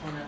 One of them.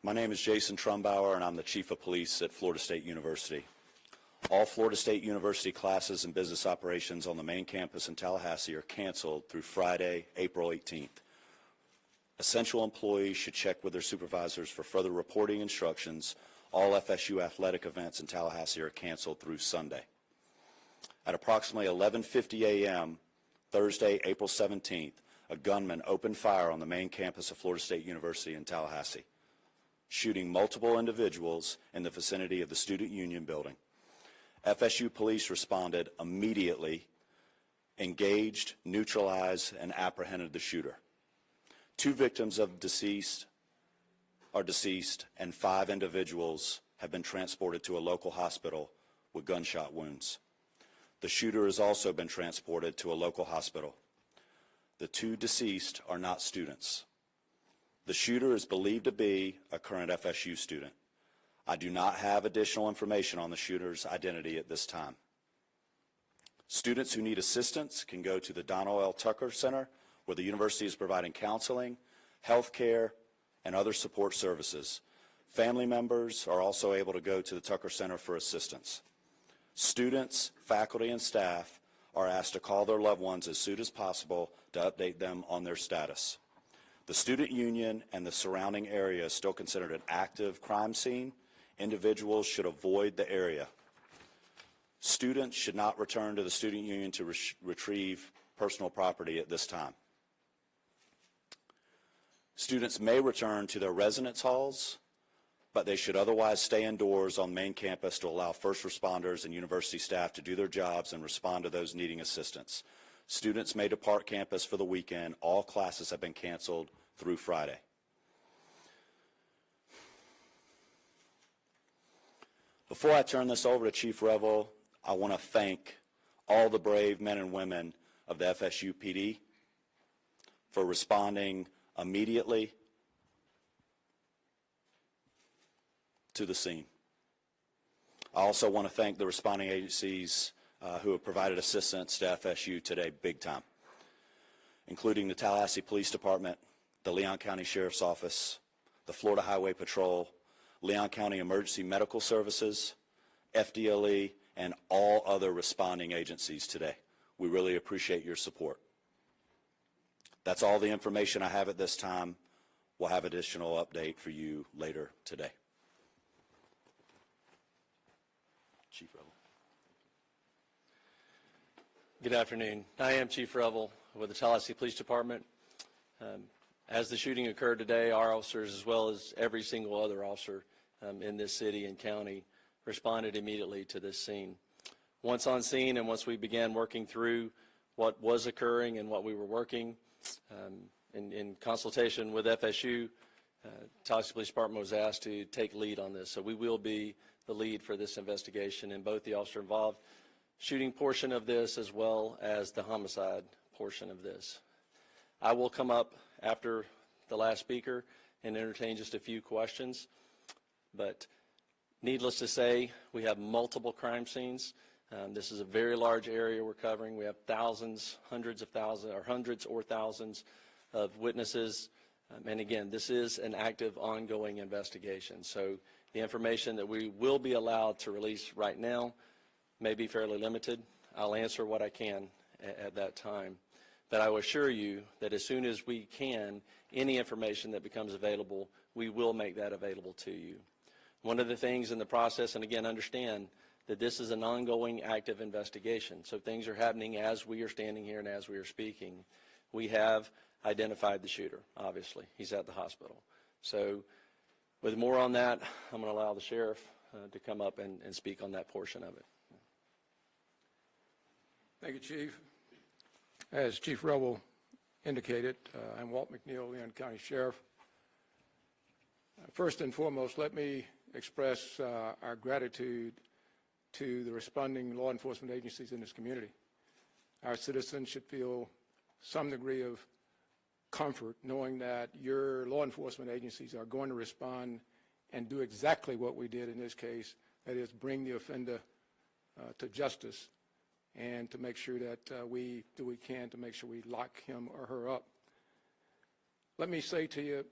My name is Jason Trumbauer, and I'm the Chief of Police at Florida State University. All Florida State University classes and business operations on the main campus in Tallahassee are canceled through Friday, April 18th. Essential employees should check with their supervisors for further reporting instructions. All FSU athletic events in Tallahassee are canceled through Sunday. At approximately 11:50 a.m. Thursday, April 17th, a gunman opened fire on the main campus of Florida State University in Tallahassee, shooting multiple individuals in the vicinity of the Student Union building. FSU police responded immediately, engaged, neutralized, and apprehended the shooter. 2 victims are deceased, and 5 individuals have been transported to a local hospital with gunshot wounds. The shooter has also been transported to a local hospital. The 2 deceased are not students. The shooter is believed to be a current FSU student. I do not have additional information on the shooter's identity at this time. Students who need assistance can go to the Donald L. Tucker Center, where the university is providing counseling, health care, and other support services. Family members are also able to go to the Tucker Center for assistance. Students, faculty, and staff are asked to call their loved ones as soon as possible to update them on their status. The student union and the surrounding area is still considered an active crime scene. Individuals should avoid the area. Students should not return to the student union to retrieve personal property at this time. Students may return to their residence halls, but they should otherwise stay indoors on main campus to allow first responders and university staff to do their jobs and respond to those needing assistance. Students may depart campus for the weekend. All classes have been canceled through Friday. Before I turn this over to Chief Revel, I want to thank all the brave men and women of the FSU PD for responding immediately to the scene. I also want to thank the responding agencies who have provided assistance to FSU today big time, including the Tallahassee Police Department, the Leon County Sheriff's Office, the Florida Highway Patrol, Leon County Emergency Medical Services, FDLE, and all other responding agencies today. We really appreciate your support. That's all the information I have at this time. We'll have additional update for you later today. Chief Revel. Good afternoon. I am Chief Revel with the Tallahassee Police Department. As the shooting occurred today, our officers, as well as every single other officer in this city and county, responded immediately to this scene. Once on scene and once we began working through what was occurring and what we were working in consultation with FSU, Tallahassee Police Department was asked to take lead on this. So we will be the lead for this investigation in both the officer involved shooting portion of this as well as the homicide portion of this. I will come up after the last speaker and entertain just a few questions, but needless to say, we have multiple crime scenes. This is a very large area we're covering. We have thousands, hundreds of thousands, or hundreds or thousands of witnesses. And again, this is an active, ongoing investigation. So the information that we will be allowed to release right now may be fairly limited. I'll answer what I can at that time. But I will assure you that as soon as we can, any information that becomes available, we will make that available to you. One of the things in the process, and again, understand that this is an ongoing active investigation. So things are happening as we are standing here and as we are speaking. We have identified the shooter, obviously. He's at the hospital. So with more on that, I'm going to allow the sheriff to come up and speak on that portion of it. Thank you, Chief. As Chief Revel indicated, I'm Walt McNeil, Leon County Sheriff. First and foremost, let me express our gratitude to the responding law enforcement agencies in this community. Our citizens should feel some degree of comfort knowing that your law enforcement agencies are going to respond and do exactly what we did in this case, that is bring the offender to justice and to make sure that we do what we can to make sure we lock him or her up. Let me say to you,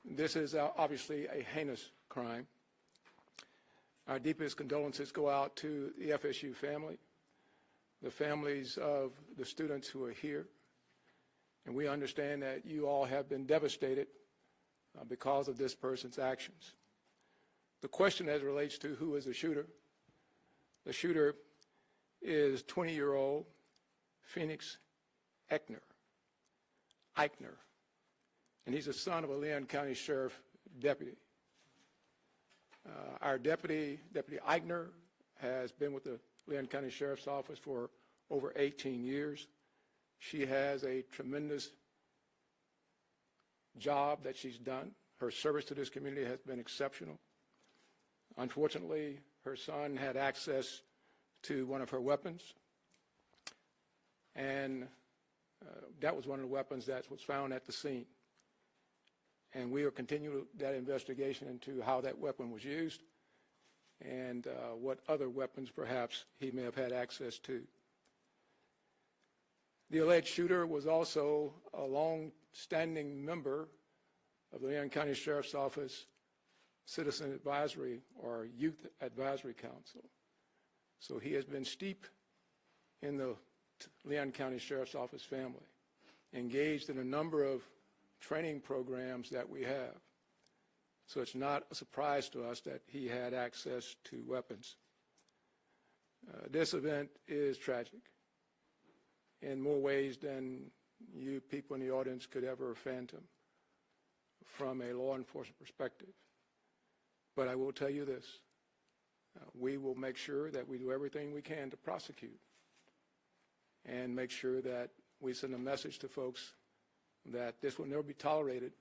this is obviously a heinous crime. Our deepest condolences go out to the FSU family, the families of the students who are here, and we understand that you all have been devastated because of this person's actions. The question as it relates to who is the shooter is 20-year-old Phoenix Eichner, and he's the son of a Leon County Sheriff deputy. Our Deputy Eichner, has been with the Leon County Sheriff's Office for over 18 years. She has a tremendous job that she's done. Her service to this community has been exceptional. Unfortunately, her son had access to one of her weapons, and that was one of the weapons that was found at the scene. And we are continuing that investigation into how that weapon was used and what other weapons perhaps he may have had access to. The alleged shooter was also a long-standing member of the Leon County Sheriff's Office Citizen Advisory or Youth Advisory Council. So he has been steeped in the Leon County Sheriff's Office family, engaged in a number of training programs that we have. So it's not a surprise to us that he had access to weapons. This event is tragic in more ways than you people in the audience could ever fathom from a law enforcement perspective. But I will tell you this, we will make sure that we do everything we can to prosecute and make sure that we send a message to folks that this will never be tolerated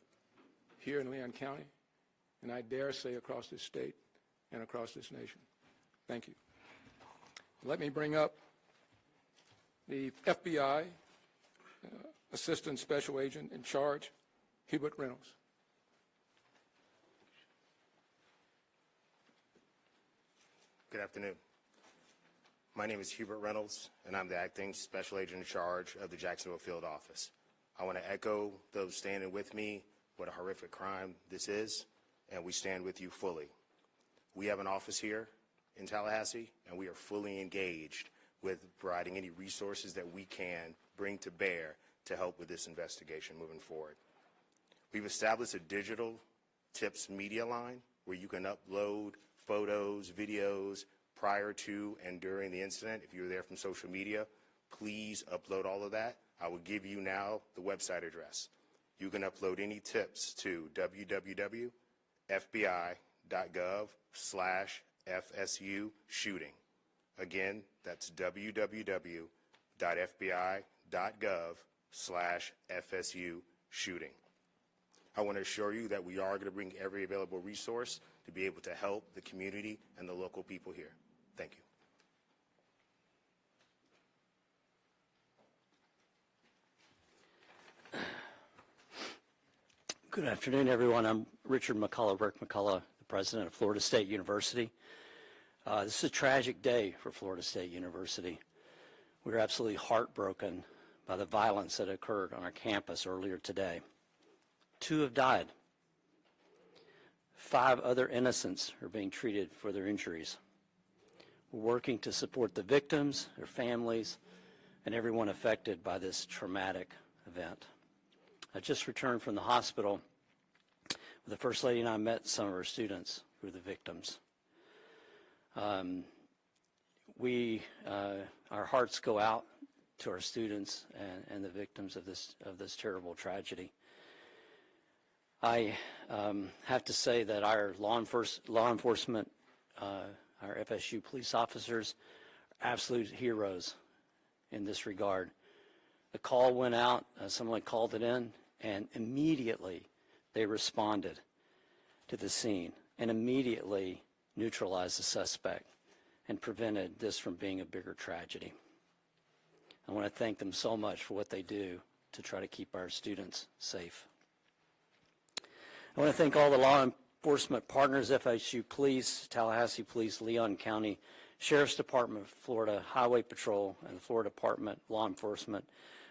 here in Leon County, and I dare say across this state and across this nation. Thank you. Let me bring up the FBI Assistant Special Agent in charge, Hubert Reynolds. Good afternoon. My name is Hubert Reynolds, and I'm the Acting Special Agent in charge of the Jacksonville Field Office. I want to echo those standing with me what a horrific crime this is, and we stand with you fully. We have an office here in Tallahassee, and we are fully engaged with providing any resources that we can bring to bear to help with this investigation moving forward. We've established a digital tips media line where you can upload photos, videos prior to and during the incident. If you were there from social media, please upload all of that. I will give you now the website address. You can upload any tips to www.fbi.gov/FSU shooting. Again, that's www.fbi.gov/FSU shooting. I want to assure you that we are going to bring every available resource to be able to help the community and the local people here. Thank you. Good afternoon, everyone. I'm Richard McCullough, Rick McCullough, the president of Florida State University. This is a tragic day for Florida State University. We are absolutely heartbroken by the violence that occurred on our campus earlier today. 2 have died. 5 other innocents are being treated for their injuries. We're working to support the victims, their families, and everyone affected by this traumatic event. I just returned from the hospital where the First Lady and I met some of our students who are the victims. Our hearts go out to our students and the victims of this terrible tragedy. I have to say that our law enforcement, our FSU police officers, are absolute heroes in this regard. The call went out, someone called it in, and immediately they responded to the scene and immediately neutralized the suspect and prevented this from being a bigger tragedy. I want to thank them so much for what they do to try to keep our students safe. I want to thank all the law enforcement partners, FSU Police, Tallahassee Police, Leon County Sheriff's Department, Florida Highway Patrol, and the Florida Department Law Enforcement,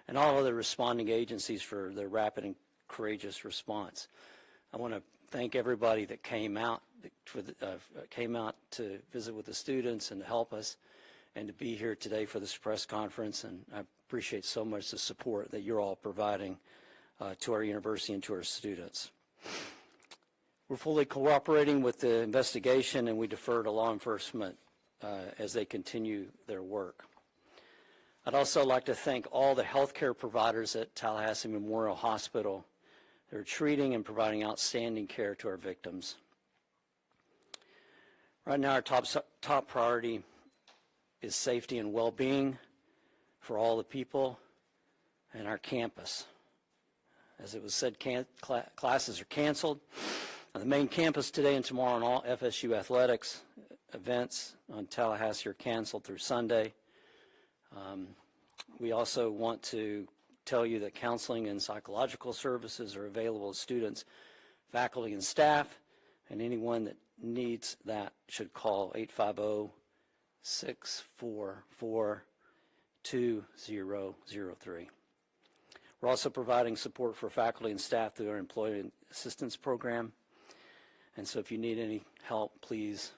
and all other responding agencies for their rapid and courageous response. I want to thank everybody that came out to visit with the students and to help us and to be here today for this press conference, and I appreciate so much the support that you're all providing to our university and to our students. We're fully cooperating with the investigation, and we defer to law enforcement as they continue their work. I'd also like to thank all the healthcare providers at Tallahassee Memorial Hospital. They're treating and providing outstanding care to our victims. Right now, our top priority is safety and well-being for all the people and our campus. As it was said, classes are canceled. On the main campus today and tomorrow, and all FSU athletics events on Tallahassee are canceled through Sunday. We also want to tell you that counseling and psychological services are available to students, faculty, and staff, and anyone that needs that should call 850-644-2003. We're also providing support for faculty and staff through our Employee Assistance Program. And so if you need any help, please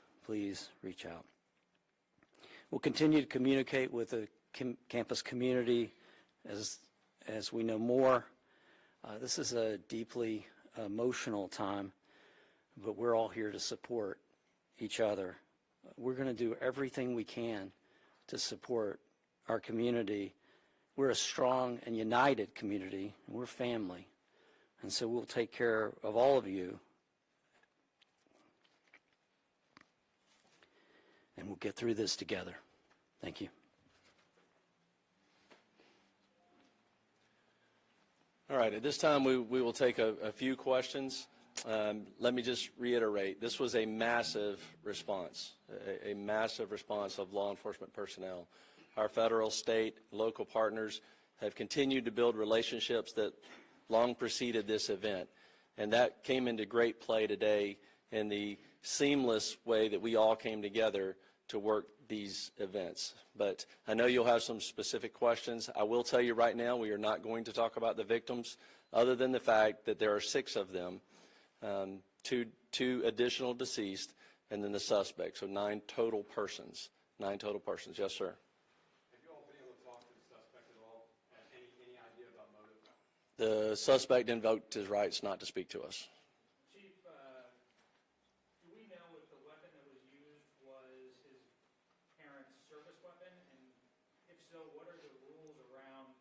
reach out. We'll continue to communicate with the campus community as we know more. This is a deeply emotional time, but we're all here to support each other. We're going to do everything we can to support our community. We're a strong and united community, and we're family. And so we'll take care of all of you. And we'll get through this together. Thank you. All right, at this time, we will take a few questions. Let me just reiterate, this was a massive response, a massive response of law enforcement personnel. Our federal, state, local partners have continued to build relationships that long preceded this event, and that came into great play today in the seamless way that we all came together to work these events. But I know you'll have some specific questions. I will tell you right now, we are not going to talk about the victims, other than the fact that there are 6 of them, two additional deceased, and then the suspect, so 9 total persons. 9 total persons. Yes, sir. Have you all been able to talk to the suspect at all? Any idea about motive? The suspect invoked his rights not to speak to us. Chief, do we know if the weapon that was used was his parents' service weapon? And if so, what are the rules around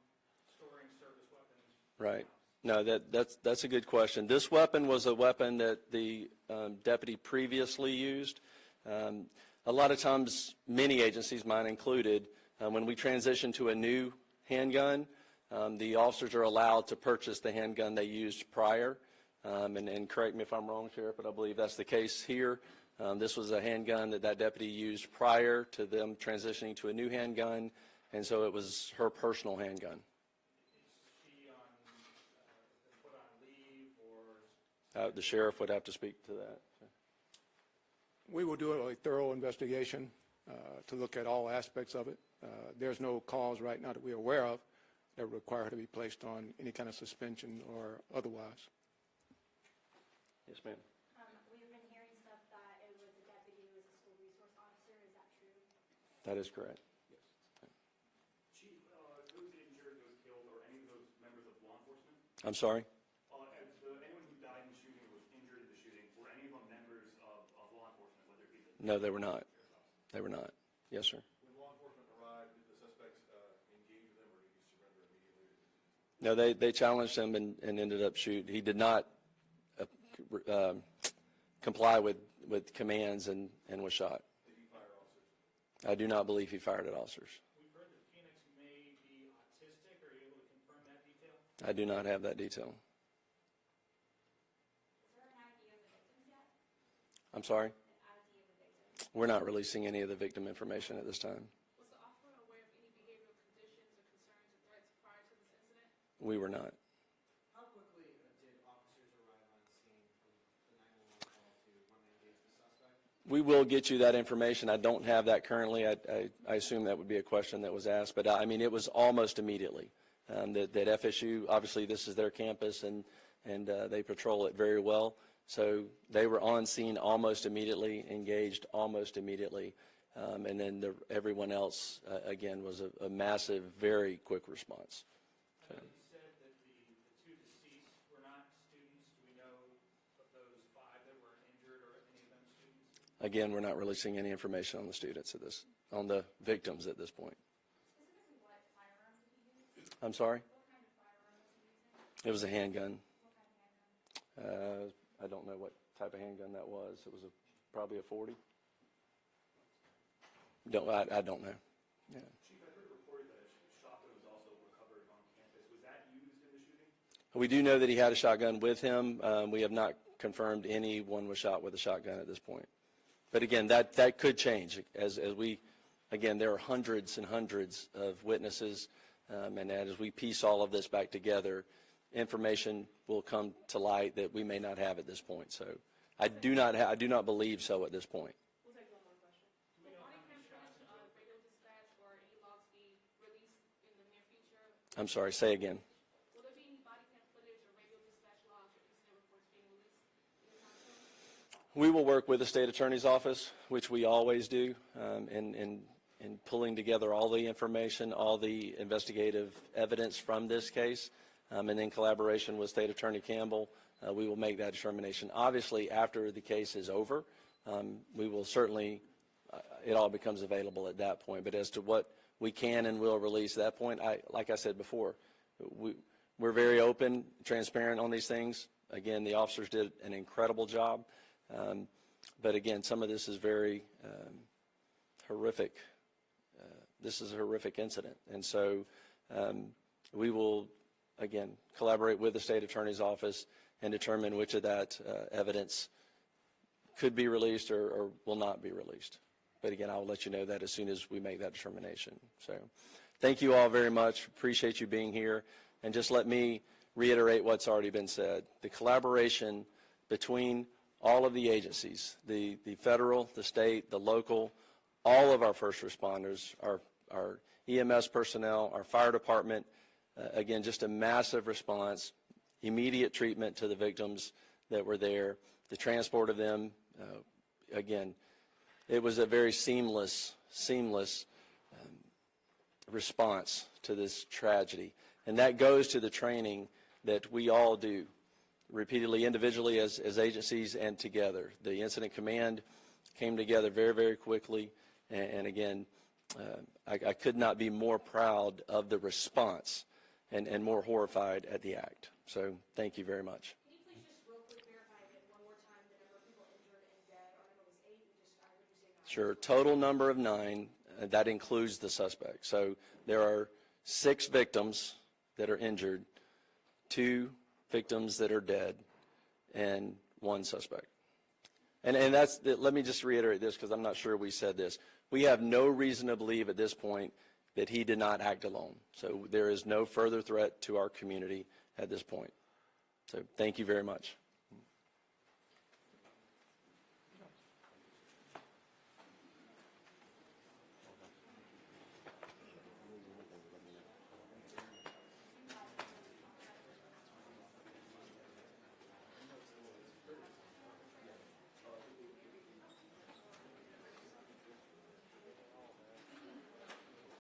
storing service weapons? Right. No, that's a good question. This weapon was a weapon that the deputy previously used. A lot of times, many agencies, mine included, when we transition to a new handgun, the officers are allowed to purchase the handgun they used prior. And correct me if I'm wrong, Sheriff, but I believe that's the case here. This was a handgun that deputy used prior to them transitioning to a new handgun, and so it was her personal handgun. The sheriff would have to speak to that. We will do a thorough investigation to look at all aspects of it. There's no cause right now that we're aware of that would require her to be placed on any kind of suspension or otherwise. Yes, ma'am. We've been hearing stuff that it was a deputy who was a school resource officer. Is that true? That is correct. Chief, those injured, those killed, or any of those members of law enforcement? I'm sorry? Anyone who died in the shooting or was injured in the shooting, were any of them members of law enforcement, whether it be the... No, they were not. They were not. Yes, sir. When law enforcement arrived, did the suspects engage with them, or did he surrender immediately? No, they challenged him and ended up shooting. He did not comply with commands and was shot. Did he fire officers? I do not believe he fired at officers. We've heard that Phoenix may be autistic. Are you able to confirm that detail? I do not have that detail. Is there an ID of the victims yet? I'm sorry? An ID of the victims? We're not releasing any of the victim information at this time. Was the officer aware of any behavioral conditions or concerns or threats prior to this incident? We were not. How quickly did officers arrive on scene from the 911 call to when they engaged the suspect? We will get you that information. I don't have that currently. I assume that would be a question that was asked, but I mean, it was almost immediately. That FSU, obviously this is their campus, and they patrol it very well. So they were on scene almost immediately, engaged almost immediately. And then everyone else, again, was a massive, very quick response. I know you said that the 2 deceased were not students. Do we know of those 5 that were injured or any of them students? Again, we're not releasing any information on the students on the victims at this point. Specifically, what firearm did he use? I'm sorry? What kind of firearm was he using? It was a handgun. What kind of handgun? I don't know what type of handgun that was. It was probably a 40. I don't know. Yeah. Chief, I heard it reported that a shotgun was also recovered on campus. Was that used in the shooting? We do know that he had a shotgun with him. We have not confirmed anyone was shot with a shotgun at this point. But again, that could change as we, again, there are hundreds and hundreds of witnesses, and as we piece all of this back together, information will come to light that we may not have at this point. So I do not believe so at this point. We'll take one more question. Will body cam footage of radio dispatch or any logs be released in the near future? I'm sorry, say again. Will there be any body cam footage or radio dispatch logs or incident reports being released anytime soon? We will work with the state attorney's office, which we always do, in pulling together all the information, all the investigative evidence from this case, and in collaboration with State Attorney Campbell, we will make that determination. Obviously, after the case is over, we will certainly, it all becomes available at that point. But as to what we can and will release at that point, like I said before, we're very open, transparent on these things. Again, the officers did an incredible job. But again, some of this is very horrific. This is a horrific incident. And so we will, again, collaborate with the state attorney's office and determine which of that evidence could be released or will not be released. But again, I'll let you know that as soon as we make that determination. So thank you all very much. Appreciate you being here. And just let me reiterate what's already been said. The collaboration between all of the agencies, the federal, the state, the local, all of our first responders, our EMS personnel, our fire department, again, just a massive response, immediate treatment to the victims that were there, the transport of them. Again, it was a very seamless response to this tragedy. And that goes to the training that we all do repeatedly, individually as agencies and together. The incident command came together very, very quickly. And again, I could not be more proud of the response and more horrified at the act. So thank you very much. Can you please just real quick verify again one more time the number of people injured and dead? Our number was 8, I heard you say 9. Sure, total number of 9, that includes the suspect. So there are 6 victims that are injured, 2 victims that are dead, and 1 suspect. And that's, let me just reiterate this because I'm not sure we said this. We have no reason to believe at this point that he did not act alone. So there is no further threat to our community at this point. So thank you very much.